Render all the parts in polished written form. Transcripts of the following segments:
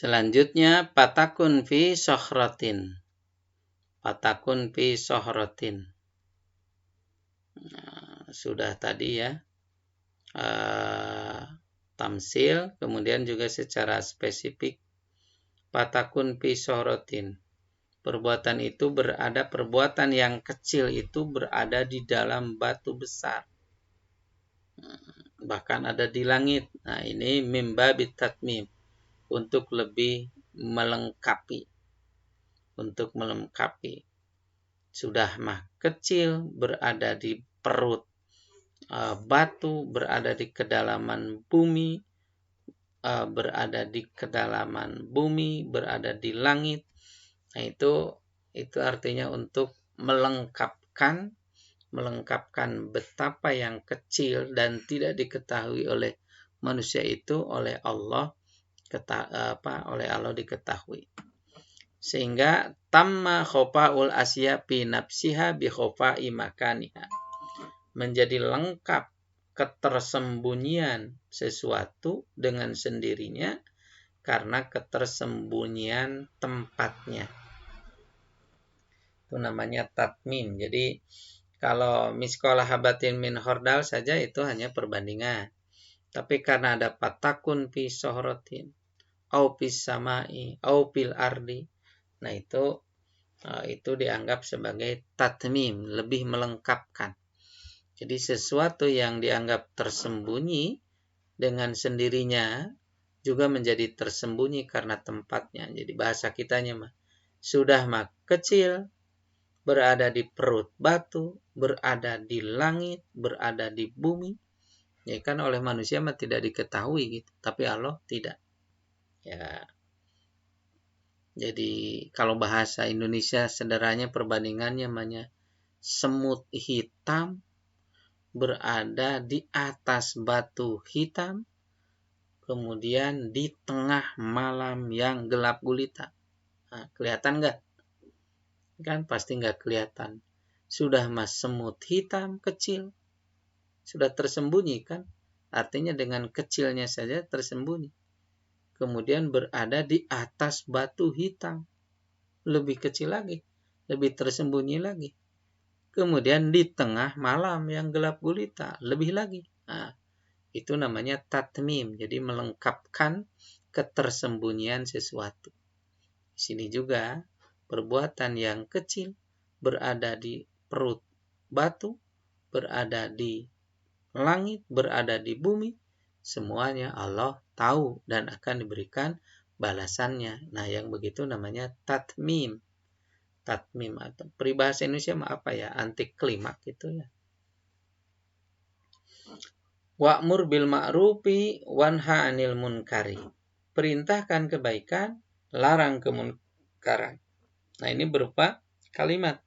Selanjutnya patakun fi sohrotin. Patakun fi sohrotin. Nah, sudah tadi ya. Tamsil, kemudian juga secara spesifik. Patakun fi sohrotin. Perbuatan itu perbuatan yang kecil itu berada di dalam batu besar. Bahkan ada di langit. Nah, ini mimba bitatmim. Untuk lebih melengkapi. Sudah mah kecil berada di perut batu, berada di kedalaman bumi, berada di langit. Nah, itu artinya untuk melengkapkan betapa yang kecil dan tidak diketahui oleh manusia itu oleh Allah diketahui. Sehingga tamma khofaul asya fi nafsiha bi khofai makaniha. Menjadi lengkap ketersembunyian sesuatu dengan sendirinya karena ketersembunyian tempatnya. Itu namanya tatmim. Jadi kalau miskolah habatin min hordal saja itu hanya perbandingan. Tapi karena ada patakun fi sohrotin, au fis samai, au fil ardi, nah itu dianggap sebagai tatmim, lebih melengkapkan. Jadi sesuatu yang dianggap tersembunyi dengan sendirinya juga menjadi tersembunyi karena tempatnya. Jadi bahasa kitanya mah sudah mah kecil, berada di perut batu, berada di langit, berada di bumi. Ya kan oleh manusia mah tidak diketahui gitu, tapi Allah tidak. Ya. Jadi kalau bahasa Indonesia sederhananya perbandingannya namanya semut hitam berada di atas batu hitam, kemudian di tengah malam yang gelap gulita. Nah, kelihatan nggak? Kan pasti nggak kelihatan. Sudah mas semut hitam kecil, sudah tersembunyi kan? Artinya dengan kecilnya saja tersembunyi. Kemudian berada di atas batu hitam, lebih kecil lagi, lebih tersembunyi lagi. Kemudian di tengah malam yang gelap gulita, lebih lagi. Nah, itu namanya tatmim, jadi melengkapkan ketersembunyian sesuatu. Di sini juga perbuatan yang kecil berada di perut batu, berada di langit, berada di bumi, semuanya Allah tahu dan akan diberikan balasannya. Nah, yang begitu namanya tatmim. Tatmim atau peribahasa Indonesia apa ya? Anti klimak gitu ya. Wa'mur bil ma'rufi wanha 'anil munkari. Perintahkan kebaikan, larang kemunkaran. Nah, ini berupa kalimat.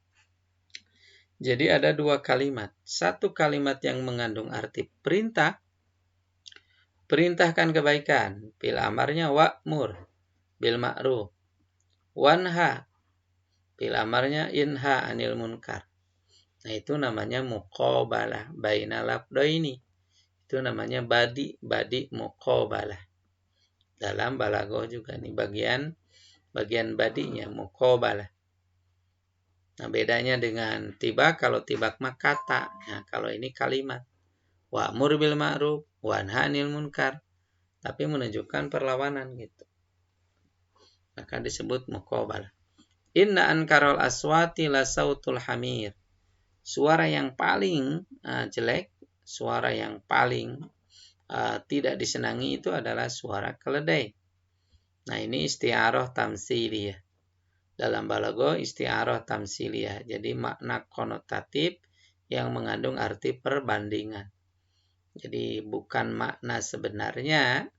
Jadi ada dua kalimat. Satu kalimat yang mengandung arti perintah. Perintahkan kebaikan. Bil amarnya wa'mur bil ma'ruf. Wanha. Bil amarnya inha 'anil munkar. Nah, itu namanya muqabalah bainal lafdaini. Itu namanya badi muqabalah. Dalam balaghah juga nih bagian badinya muqabalah. Nah, bedanya dengan tibak, kalau tibak mah kata. Nah, kalau ini kalimat. Wa'mur bil ma'ruf wanha 'anil munkar. Tapi menunjukkan perlawanan gitu. Maka disebut muqabalah. Inna ankarul aswati la sautul hamir. Suara yang paling jelek, suara yang paling tidak disenangi itu adalah suara keledai. Nah, ini isti'arah tamsiliyah. Dalam balaghah isti'arah tamsiliyah. Jadi makna konotatif yang mengandung arti perbandingan. Jadi bukan makna sebenarnya,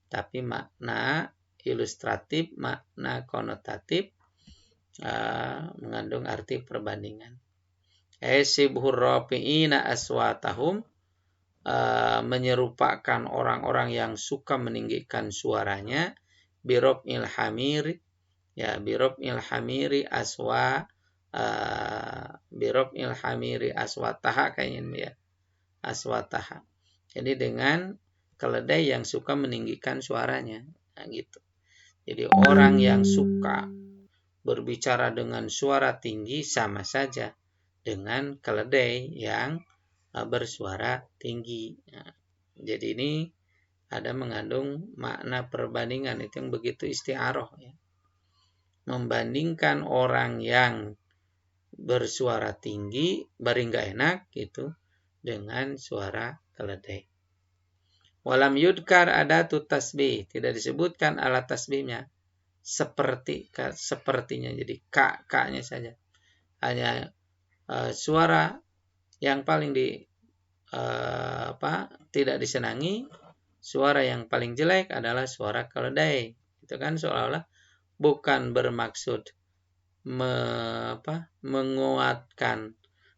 tapi makna ilustratif, makna konotatif mengandung arti perbandingan. Sibhur rafi'ina aswatahum, menyerupakan orang-orang yang suka meninggikan suaranya, birob'il hamiri, ya birob'il hamiri aswataha kayaknya ya, aswataha. Jadi dengan keledai yang suka meninggikan suaranya, nah gitu. Jadi orang yang suka berbicara dengan suara tinggi sama saja dengan keledai yang bersuara tinggi. Nah, jadi ini ada mengandung makna perbandingan, itu yang begitu isti'aroh ya. Membandingkan orang yang bersuara tinggi, bari nggak enak gitu, dengan suara keledai. Walam yudkar adatu tasbih, tidak disebutkan alat tasbihnya. Sepertinya, jadi k-nya saja. Hanya suara yang paling tidak disenangi, suara yang paling jelek adalah suara keledai. Itu kan seolah-olah bukan bermaksud menguatkan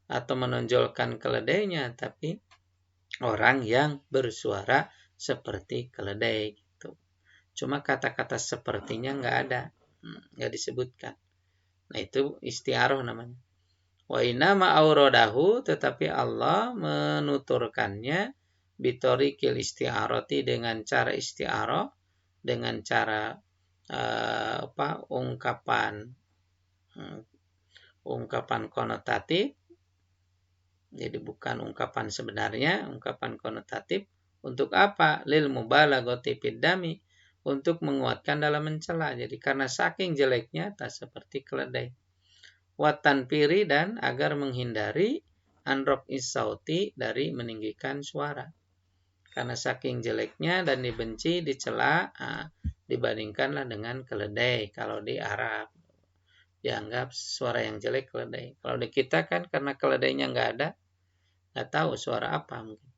atau menonjolkan keledainya, tapi orang yang bersuara seperti keledai gitu. Cuma kata-kata sepertinya nggak disebutkan. Nah, itu isti'aroh namanya. Wa inama auradahu, tetapi Allah menuturkannya bitorikil isti'aroti, dengan cara isti'aroh, dengan cara ungkapan konotatif. Jadi bukan ungkapan sebenarnya, ungkapan konotatif. Untuk apa? Lil mubalaghati fid dami, untuk menguatkan dalam mencela. Jadi karena saking jeleknya tak seperti keledai. Watan piri, dan agar menghindari anrok isauti, dari meninggikan suara. Karena saking jeleknya dan dibenci, dicela, dibandingkanlah dengan keledai. Kalau di Arab dianggap suara yang jelek keledai. Kalau di kita kan karena keledainya nggak tahu suara apa, mungkin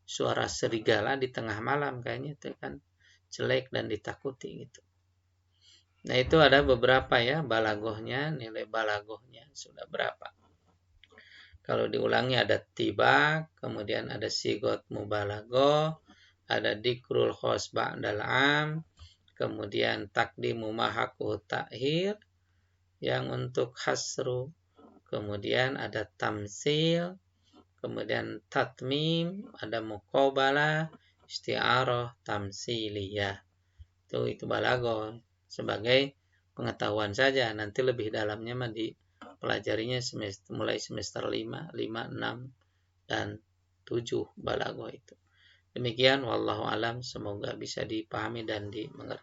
suara serigala di tengah malam, kayaknya itu kan jelek dan ditakuti gitu. Nah, itu ada beberapa ya balagohnya, nilai balagohnya sudah berapa. Kalau diulangi ada tiba, kemudian ada sigot mubalagoh, ada dikrul khos ba'dal am, kemudian takdimu mahaku ta'hir yang untuk hasru, kemudian ada tamsil, kemudian tatmim, ada muqabalah, isti'aroh, tamsiliyah. Itu balagoh sebagai pengetahuan saja. Nanti lebih dalamnya dipelajarinya mulai semester 5, 6, dan 7 balagoh itu. Demikian, wallahu alam, semoga bisa dipahami dan dimengerti.